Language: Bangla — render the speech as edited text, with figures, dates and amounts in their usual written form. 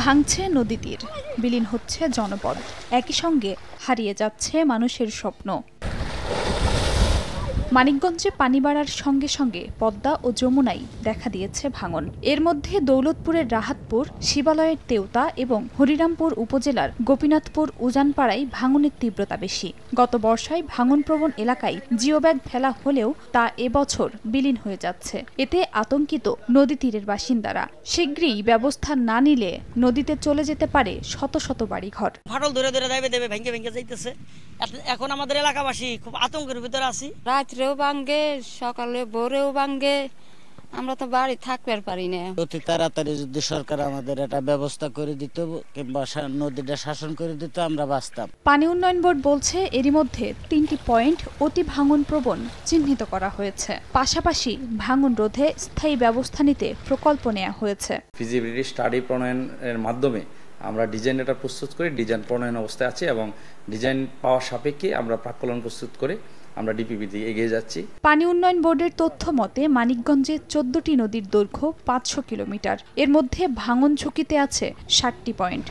ভাঙছে নদী তীর, বিলীন হচ্ছে জনপদ, একই সঙ্গে হারিয়ে যাচ্ছে মানুষের স্বপ্ন। মানিকগঞ্জে পানি বাড়ার সঙ্গে সঙ্গে পদ্মা ও যমুনায় দেখা দিয়েছে ভাঙন। এর মধ্যে দৌলতপুরের রাহাতপুর, শিবালয়ের তেওতা এবং হরিরামপুর উপজেলার গোপীনাথপুর উজানপাড়ায় ভাঙনের তীব্রতা বেশি। গত বর্ষায় ভাঙনপ্রবণ এলাকায় জিওব্যাগ ফেলা হলেও তা এবছর বিলীন হয়ে যাচ্ছে। এতে আতঙ্কিত নদী তীরের বাসিন্দারা। শীঘ্রই ব্যবস্থা না নিলে নদীতে চলে যেতে পারে শত শত বাড়িঘর। ফাটল ধরে ধরে দেবে ভেঙে ভেঙে যাইতেছে। এখন আমাদের এলাকাবাসী খুব আতঙ্কের ভিতরে আছি। রাত্রেও ভাঙ্গে, সকালে ভোরেও ভাঙ্গে, আমরা তো বাড়ি থাকতে পারি না। অতি তাড়াতাড়ি যদি সরকার আমাদের একটা ব্যবস্থা করে দিত কিংবা নদীটা শাসন করে দিত, আমরা বাঁচতাম। পানি উন্নয়ন বোর্ড বলছে এরই মধ্যে 3টি পয়েন্ট অতি ভাঙন প্রবণ চিহ্নিত করা হয়েছে। পাশাপাশি ভাঙন রোধে স্থায়ী ব্যবস্থা নিতে প্রকল্প নেওয়া হয়েছে। ফিজিবিলিটি স্টাডি প্রণয়নের মাধ্যমে আমরা ডিজাইন এটা প্রস্তুত করে ডিজাইন প্রণয়ন অবস্থায় আছি এবং ডিজাইন পাওয়ার সাপেক্ষে আমরা প্রাক্কলন প্রস্তুত করে আমরা ডিপিপি দিয়ে এগিয়ে যাচ্ছি। পানি উন্নয়ন বোর্ডের তথ্য মতে মানিকগঞ্জে 14টি নদীর দৈর্ঘ্য 500 কিলোমিটার। এর মধ্যে ভাঙন ঝুঁকিতে আছে 60টি পয়েন্ট।